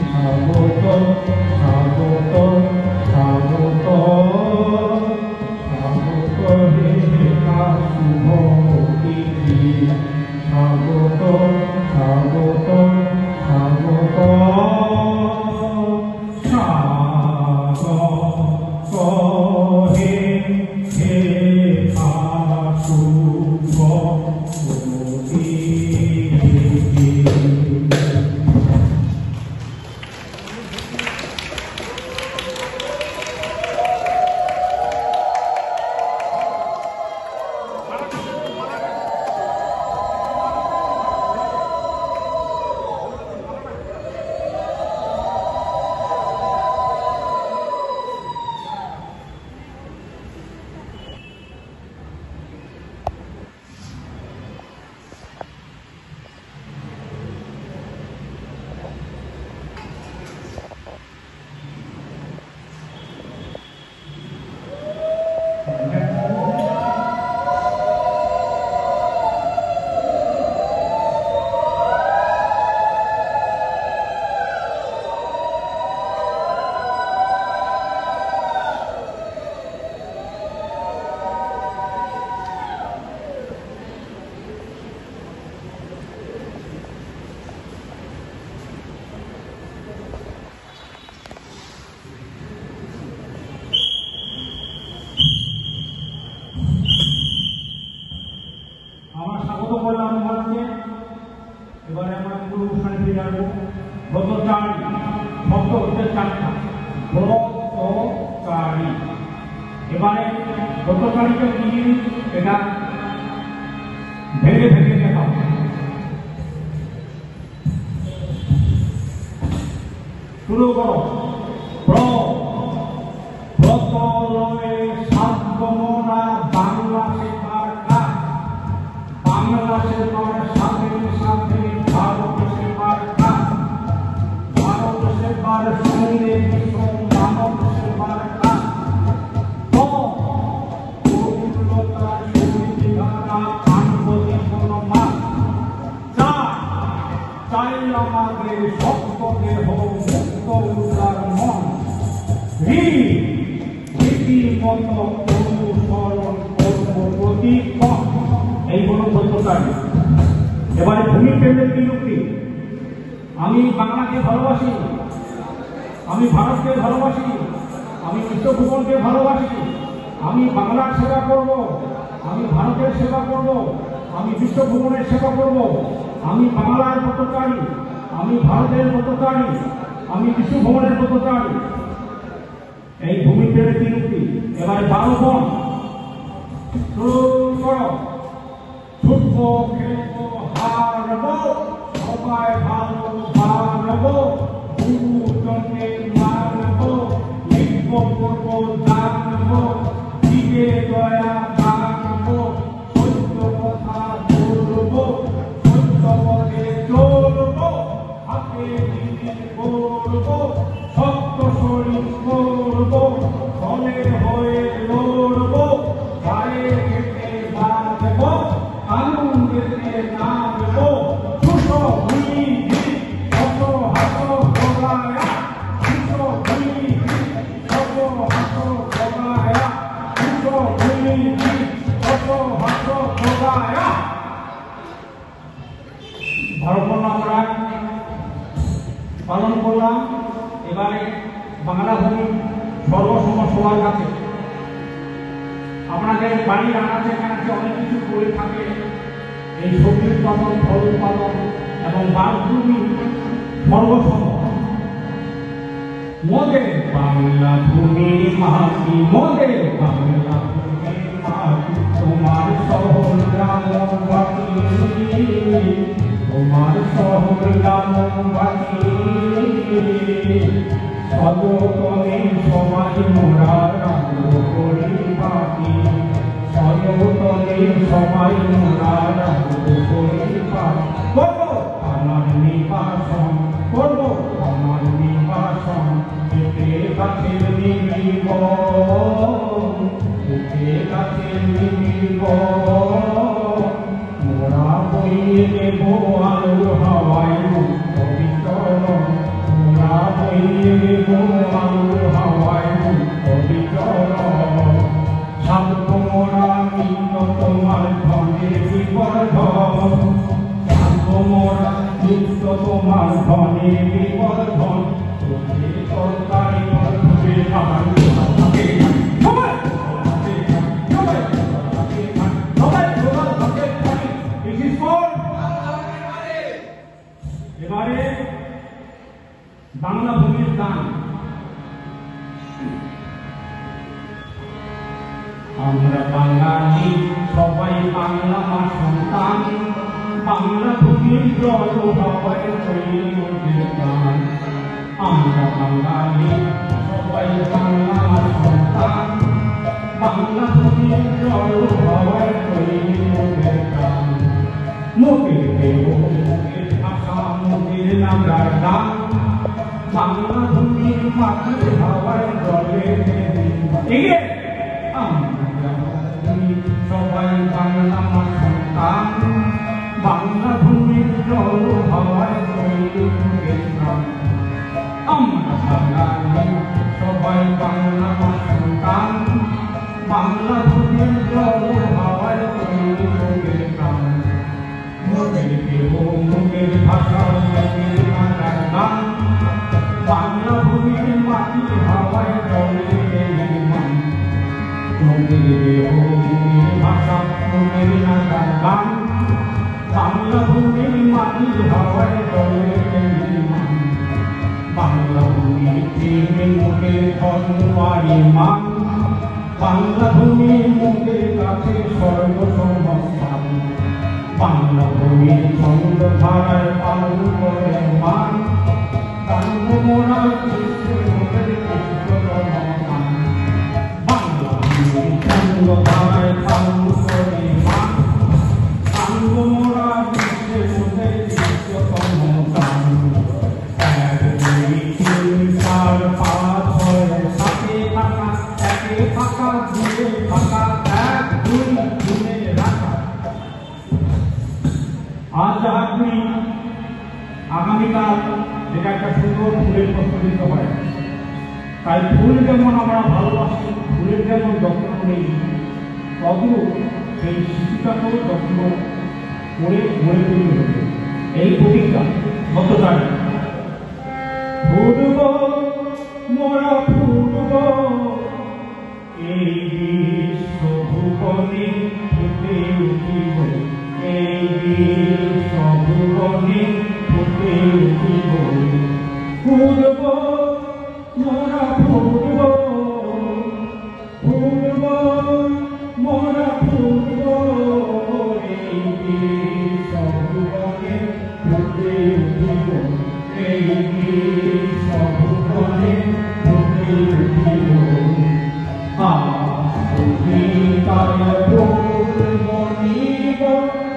স্বাগত স্বাগত স্বাগত ব্রতচারী শব্দ হচ্ছে চারটা, ব্রতচারী। এবারে ব্রতচারীকে কি জিনিস এটা ভেঙে ভেঙে দেখা হবে। শুরু করো। ব্রত লয়ে সাতগমনা বাংলা শেখার কাজ, বাংলা শেখার সাথে সাথে ভারত শেখার কাজ, ভারত শেখার সঙ্গে ভীষণ মানব সেবার কাজ। প্রফুল্লতার সুবিধারা আনবদি কোন মাস, চাই আমাদের শক্ত দেহ মুক্ত উদার মন, রীতিমত অনুসরণ করব প্রতিক্ষণ। এই হল ব্রতচারী। এবারে ভূমি প্রেমের কি যুক্তি? আমি বাংলাকে ভালোবাসি, আমি ভারতকে ভালোবাসি, আমি বিশ্বভূগোলকে ভালোবাসি, আমি বাংলার সেবা করব, আমি ভারতের সেবা করব, আমি বিশ্বভূগোলের সেবা করব। আমি বাংলার ব্রতচারী, আমি ভারতের ব্রতচারী, আমি বিশ্বভূগোলের ব্রতচারী। এই ভূমি প্রেমের কি যুক্তি? এবারে বারোপন শুরু করো। ছুটবো, খেলবো, হারবো, সবাই ভালো বাড়বো, গুরুজনকে মারবো, লিখবো, করবো, জানবো, দিকে দয়া জানবো, সত্য কথা বলবো, সত্য পথে চলবো, হাতে দিকে করবো, সত্য শরীর করবো, দলে হয়ে লড়বো, গায়ে খেতে বাঁধবো, আনন্দেতে নাচবো, দুশো ভুলি শত হাত গলায়া, দুশো ভুলি শত হাত গলায়া, দুশো ভুলি শত হাত গলায়া। ভারতবর্ষ আমরা পালন করলাম। এবারে বাংলা ভূমি সর্বসম সবার কাছে আপনাদের বাড়ির আনাচে কানাচে অনেক কিছু করে থাকে। এই সবজি উৎপাদন, ফল উৎপাদন এবং বাঘভূমি সর্বসম। মোদের বাংলা ভূমির মাটি, মোদের বাংলা ভূমির মাটি, তোমার শহর গ্রাম বাকি, তোমার শহর গ্রাম বাকি, সযতনে সবাই মোরা রাখব করি বাকি, সযতনে সবাই মোরা রাখব করি বাকি। করবো আমার নিবাসন, করবো আমার নিবাসন, এতে গাছের নিবিব, এতে গাছের নিবিব, মোরা বইয়ে দেব আলো হাওয়ায় মুক্ত বিচরণ, মোরা বইয়ে দেব আলো হাওয়ায় মুক্ত বিচরণ। সাধু মোরা নিত্য তোমার ধনের বিবর্ধন, সাধু মোরা নিত্য তোমার ধনের বিবর্ধন, তোদের সরকারি অর্থে আমার এবারে বাংলা ভূমির গান। আমরা বাঙালি সবাই বাংলা মা সন্তান, বাংলা ভূমির জল হাওয়ায় তৈরি ওদের গান। আমরা বাঙালি সবাই বাংলা মা সন্তান, বাংলা ভূমির জল হাওয়ায় তৈরি ওদের গান। মুখের দেহ, মুখের ভাষা, মুখের নাগার গান, বাংলা ভূমির মাটির হাওয়ায় জলে এগিয়ে। আমরা সবাই বাংলা মা সন্তান, বাংলা ভূমির জল হাওয়ায় তৈরি ওদের গান। আমরা বাঙালি সবাই বাংলা মা সন্তান, বাংলা ভূমির জল হাওয়ায় তৈরি ওদের গান। মোদের দেহ, মুখের ভাষা, মুখের নাগার গান, বাংলা ভূমির মাটির হাওয়ায় জলে মান। মোদের দেহ, মুখের ভাষা, মুখের নাগার গান, বাংলা ভূমির মাটির হাওয়ায় জলে মান। বাংলা ভূমির প্রেমের মুখে ধর্মারি মান বাংলা ভূমির মুখে কাছে সর্বসম্মান বাংলা ভূমির ছন্দ ধারায় পালন করে মান কান্দ মোরা বিশ্বের মুখের কৃষ্ণতম মান বাংলা ভূমির ছন্দ ধারায় পালন করে মান কান্দ মোরা বিশ্বের মুখের কৃষ্ণতম মান এক দুই তিন চার পাঁচ ছয় সাতে ফাঁকা একে ফাঁকা দুয়ে ফাঁকা এক দুই তিনে রাখা আজ আপনি আগামীকাল যেটা একটা সুন্দর ফুলের প্রস্তুত হয় তাই ফুল যেমন আমরা ভালোবাসি ফুলের যেমন যত্ন নেই তদু সেই শিশুটাকেও যত্ন করে গড়ে তুলতে হবে এই প্রতিজ্ঞা গত তারিখ ফুটব মোরা ফুটব এই বিশ্ব ভুবনে ফুটে উঠিব এই বিশ্ব ভুবনে ফুটে উঠিব ফুটব মোরা ফুটব ফুটব মোরা ফুটব এই বিশ্ব ভুবনে ফুটে উঠিব এই বিশ্ব ভুবনে ফুটে উঠিব তার ফুল মনিব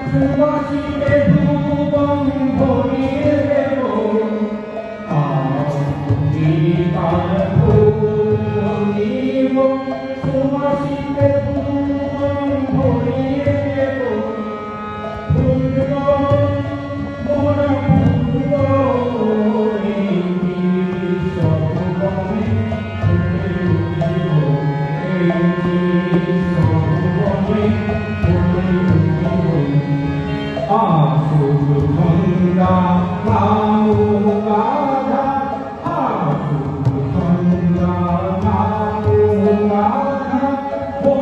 সুবাসিতে ধূপং ভরিয়ে দেব তার ফুল মনিব সুবাসিতে ধূপং ভরিয়ে দেব ফুলব মোরা ফুলব এই বিশ্ব ভুবনে ফুটে উঠিব এই বিশ্ব ভুবনে ফুটে উঠিব আসুক সন্ধ্যা গাও গাধা আসুক সন্ধ্যা গাও গাধা ও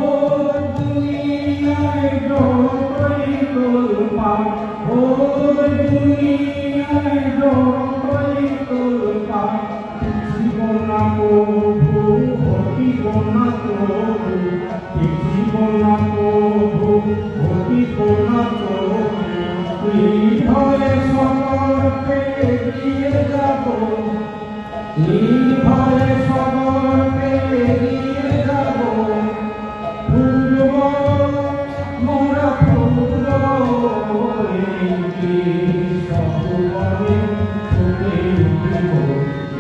দুনিয়ায় জড়ই তোলপা ও দুনিয়ায় জড়ই তোলপা জীবনা প্রভু ঘটিব না প্রভু জীবনা প্রভু ঘটিব না প্রভু ভয়ে সদর্পে এগিয়ে যাব ভয়ে সদর্পে এগিয়ে যাব ফুটব মোরা ফুটব এই বিশ্ব ভুবনে ফুটে উঠিব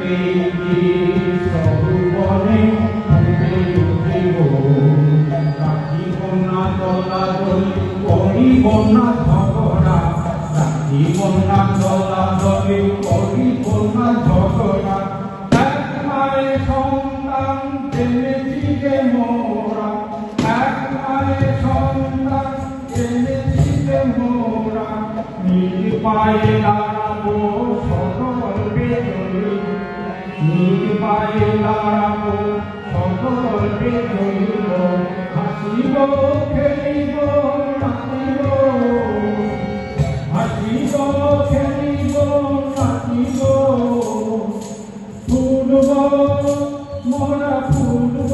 এই বিশ্ব ভুবনে ফুটে উঠিব রাখিব না দলাদলি করিব না ঝগড়া রাখিব না দলাদলি করিব না ঝগড়া এক মায়ের সন্তান জেনেছি যে মোরা এক মায়ের সন্তান জেনেছি যে মোরা নিজ পায়ে দাঁড়াবো সকলকে চলিব নিজ পায়ে দাঁড়াবো সকলকে চলিব হাসিব খেলিব নাচিব হাসিব খেলিব নাচিব ফুটব মোরা ফুটব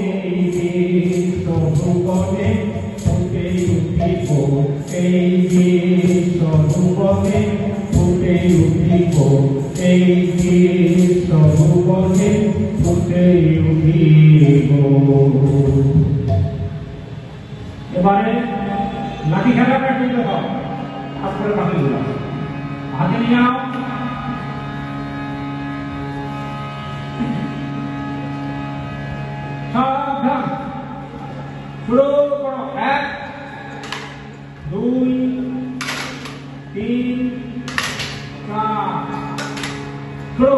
এই বিশ্ব ভুবনে ফুটে উঠিব এই বিশ্ব ভুবনে ফুটে উঠিব এই বিশ্ব ভুবনে ফুটে উঠিব এবারে লাঠি খেলাটা কিন্তু হয় হাত করে বাকিগুলো হাতে নিয়ে নাও সাবধান শুরু করো 1 2 3 4 শুরু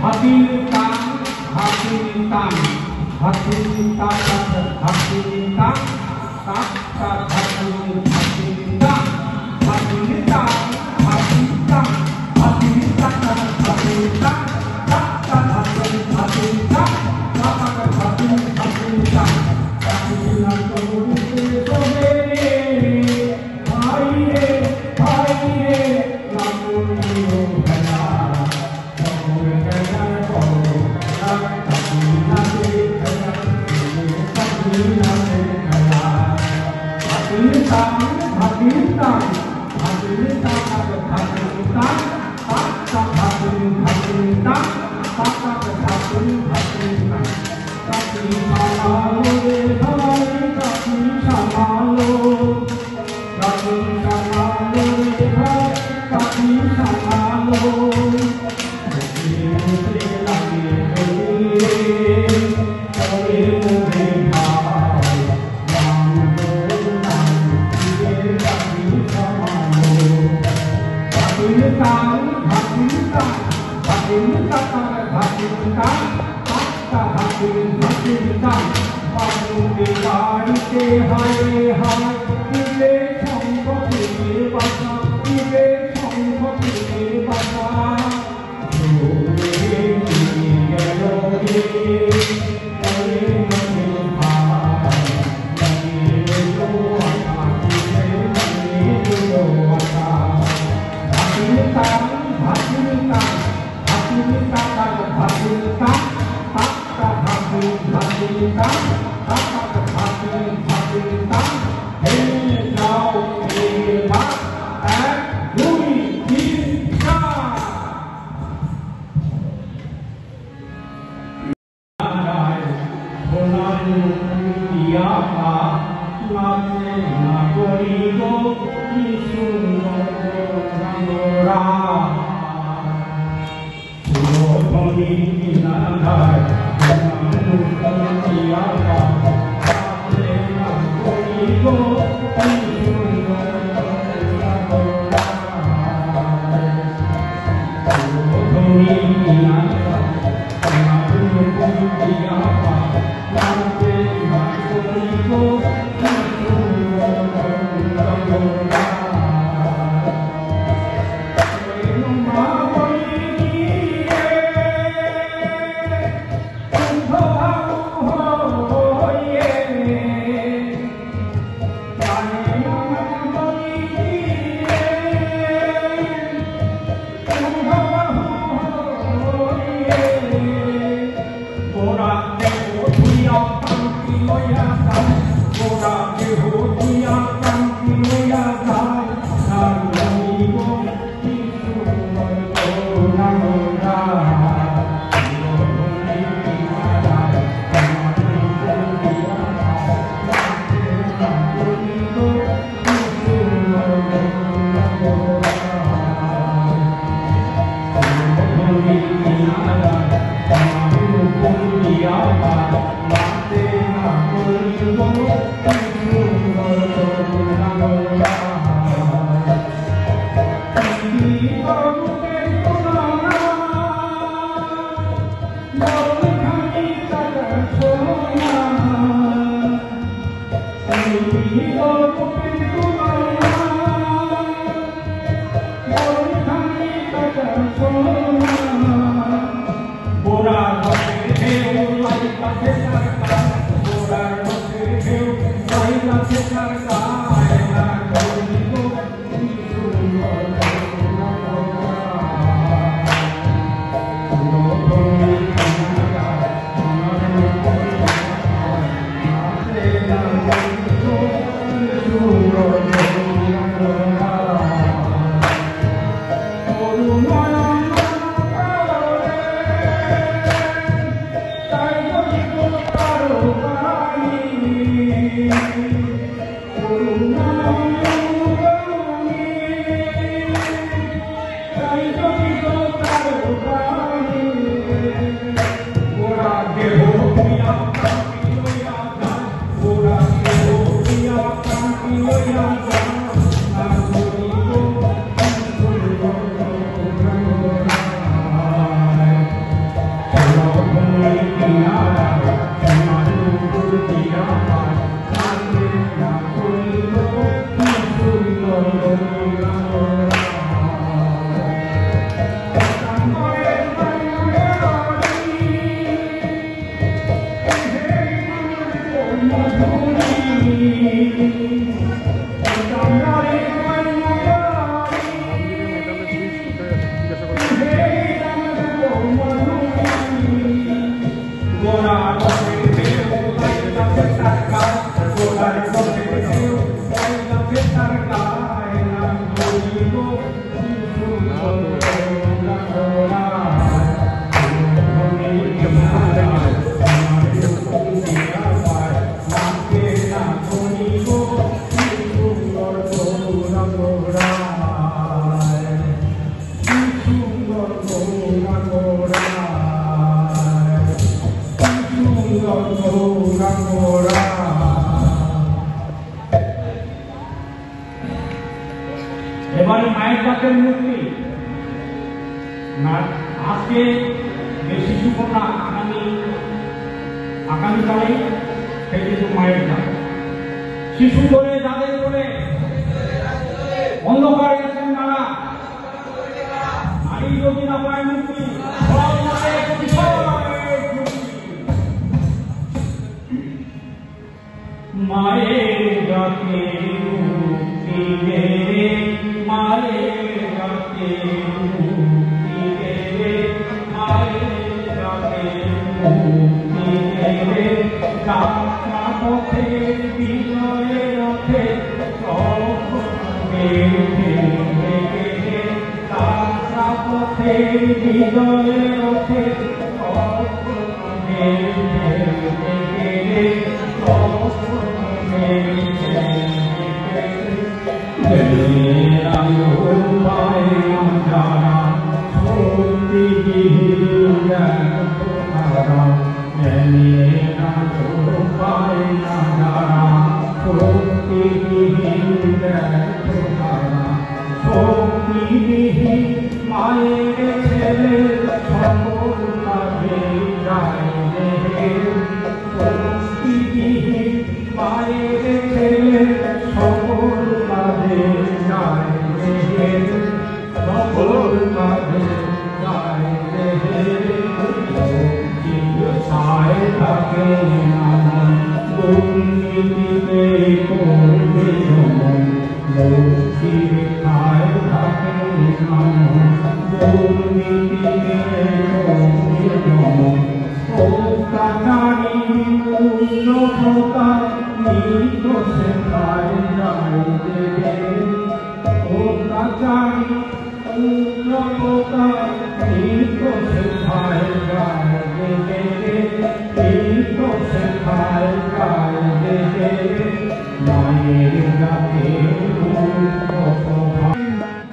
হাতির টান হাতির টান হাতির টান হাতির টান টান টান হাতির টান হাতির টান হাতির টান হাতির টান হাতির টান টান হাতির টান হাতির টান এবারে মায়ের জাতের মূর্তি আজকে যে শিশু কন্যা আগামীকালে সেই কিন্তু মায়ের জাত শিশু বলে যাদের বলে অন্ধকারে আছেন তারা নারী যদি না পায় মুক্তি মায়ের জাতে মুক্তি দে মায়ের জাতে মুক্তি দে মায়ের জাতে মুক্তি দে যাত্রা পথে বিজয়ের রথে যাত্রা পথে বিজয়ের রথে মায়ের ছেলে সকল কাজে যায় মায়ের ছেলে সকল কাজে যায় সকল কাজে যায় ছায় থাকে দুর্নীতিতে করবে লক্ষ্মীর খায় থাকে দুর্নীতিতে কাটারি উন্নতা নির্দোষে খায় যায় ও কাটারি উন্নতা নির্দোষে খায় যায় নির্দোষে খায় যায় মায়ের গাতে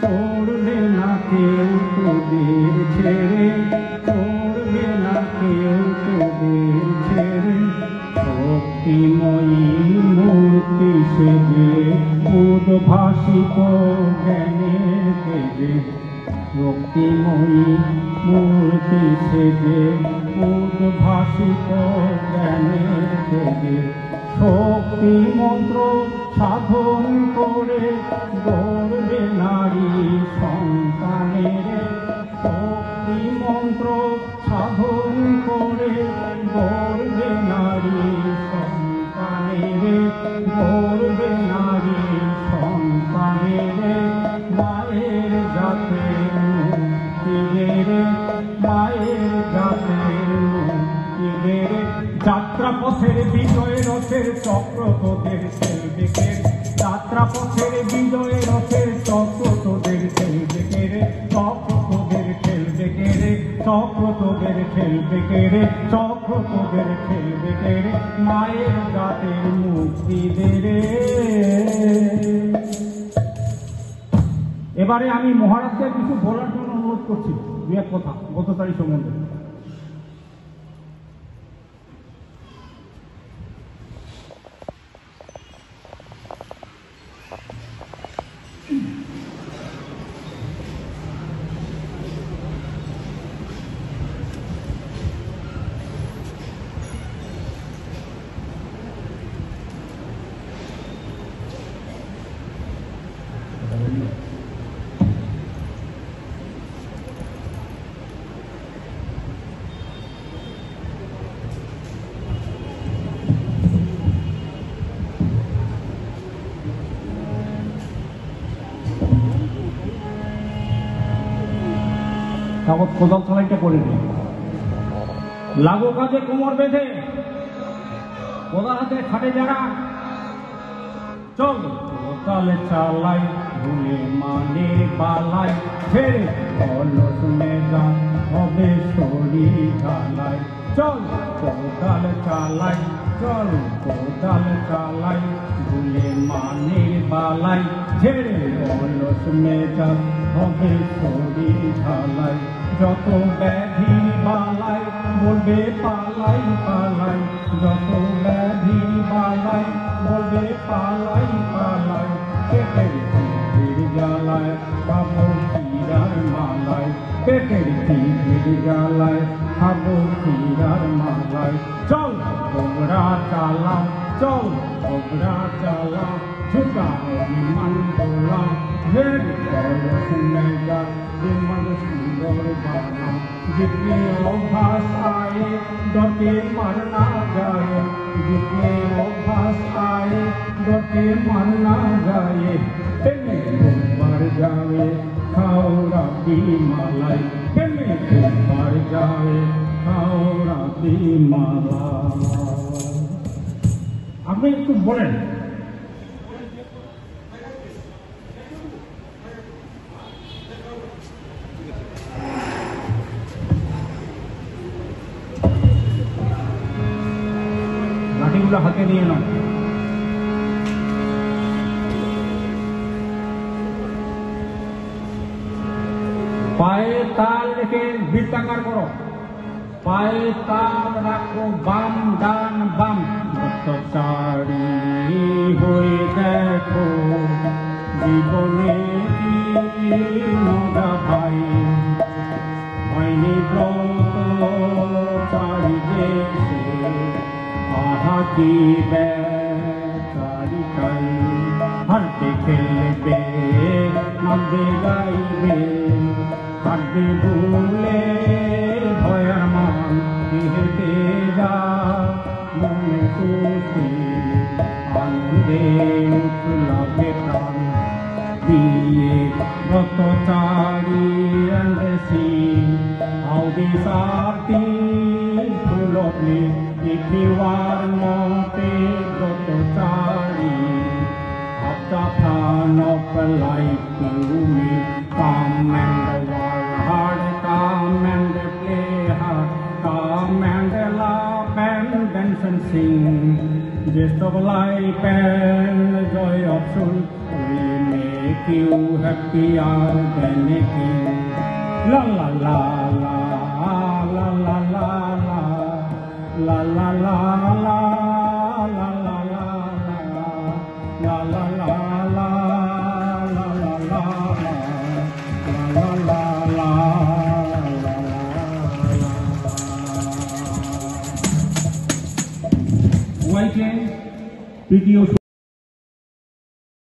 করবে না কেউ তোদের ছেড়ে করবে না কেউ তোদের ছেড়ে শক্তিময়ী মূর্তি সেজে উদ্ভাসিত জ্ঞানের তেজে শক্তিময়ী মূর্তি সেজে উদ্ভাসিত জ্ঞানের তেজে শক্তি মন্ত্র সাধন করে গড়বে নারী সন্তানের শক্তি মন্ত্র সাধন করে গড়বে নারী সন্তানের গড়বে নারী সন্তানের মায়ের জাতে মুক্তি রে মায়ের জাতে মুক্তি রে যাত্রা পথের বিজয় রথের চক্র তোদের খেলবে কে যাত্রা পথের বিজয় রথের চক্র তোদের খেলবে কে রে চক্র তোদের খেলবে কে রে চক্র তোদের খেলবে কে রে চক্র তোদের খেলবে কে রে মায়ের জাতের মুক্তি দে রে। এবারে আমি মহারাজকে কিছু বলার জন্য অনুরোধ করছি দু এক কথা গতকারী সম্বন্ধে। কাগজ কোদাল চালাইটা করে দিই। লাগো কাজে কোমর বেঁধে ওরা হাতে খাটে যারা চল কোদাল চালাই ভুলে মানে বালাই ছেড়ে অলস মেজা হবে শরীর ঢালাই চল কোদাল চালাই চল কোদাল চালাই ভুলে মানে বালাই ছেড়ে অলস মেজা হবে শরীর ঢালাই যত ব্যাধি বালাই বলবে পালাই পালাই যত ব্যাধি বালাই বলবে পালাই পালাই পেটের খিদের জ্বালায় খাবো ক্ষীরার মালাই পেটের খিদের জ্বালায় খাবো ক্ষীরার মালাই চল ওগরা চালা চল ওগরা চালা ঝুঁকা বিমান তোলা ঢের অলস মেজা বিমান সুন্দর বানা जितने अभ्यास आए डटे मरना जाए जितने अभ्यास आए डटे मरना जाए तेने मर जाए खाओ राती मालाई तेने मर जाए खाओ राती मालाई আপনি একটু বলেন লাঠিগুলো হাতে নিয়ে নাও পায়ে তাল রেখে বৃত্তাকার করো পায়ে তাল রাখো বাম ডান বাম চারি হয়ে দেখো জীবনে মোরা ভাই হয়নি ব্রত চারি দেশে আহাতি বেচারিটাই হাঁটতে খেলবে নামবে গাইবে হাঁটবে ভুলে ভয়ার মান হেঁটে যা মনে খুশি আনন্দে উঠলাবে প্রাণ বিয়ে Bratachari and see how these are things full of me if you are not a brotachari of the fun of life to me come and work hard come and play hard come and laugh and dance and sing just of life and the joy of soul will make you happier than a king la la la la la la la la la la la la la la la la la la Why can't video